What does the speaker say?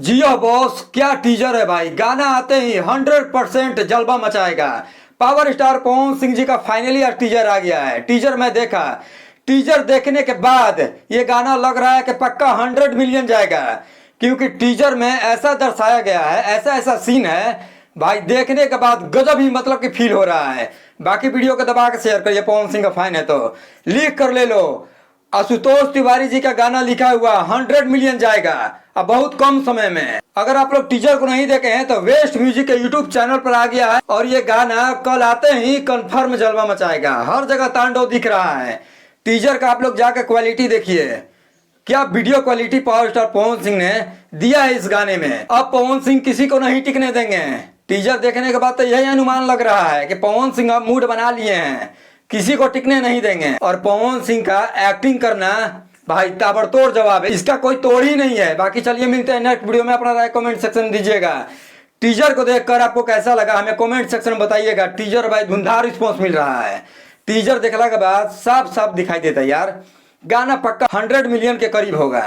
जियो boss, क्या teaser है भाई। गाना आते ही 100% जलवा मचाएगा। पावर स्टार पवन सिंह जी का फाइनली आज टीजर आ गया है। टीजर मैं देखा, टीजर देखने के बाद ये गाना लग रहा है कि पक्का 100 मिलियन जाएगा, क्योंकि टीजर में ऐसा दर्शाया गया है, ऐसा ऐसा सीन है भाई, देखने के बाद गजब ही मतलब कि फील हो रहा है। बाकी वीडियो को दबा के शेयर करिए, पवन सिंह का फैन है तो लीक कर ले लो। आशुतोष तिवारी जी का गाना लिखा हुआ 100 मिलियन जाएगा अब बहुत कम समय में। अगर आप लोग टीजर को नहीं देखे हैं तो वेस्ट म्यूजिक के यूट्यूब चैनल पर आ गया है और ये गाना कल आते ही कंफर्म जलवा मचाएगा। हर जगह तांडव दिख रहा है। टीजर का आप लोग जाकर क्वालिटी देखिए, क्या video quality power star Pawan Singh ने दिया है इस गाने में। अब पवन सिंह किसी को नहीं टिकने देंगे। टीजर देखने के बाद तो यही अनुमान लग रहा है कि पवन सिंह अब मूड बना लिए हैं, किसी को टिकने नहीं देंगे। और पवन सिंह का एक्टिंग करना भाई ताबड़तोड़ जवाब है, इसका कोई तोड़ ही नहीं है। बाकी चलिए मिलते हैं नेक्स्ट वीडियो में। अपना राय कमेंट सेक्शन में दीजिएगा। टीजर को देखकर आपको कैसा लगा हमें कमेंट सेक्शन में बताइएगा। टीजर भाई धुंधार रिस्पॉन्स मिल रहा है। टीजर देखने के बाद साफ साफ दिखाई देता है यार, गाना पक्का 100 मिलियन के करीब होगा।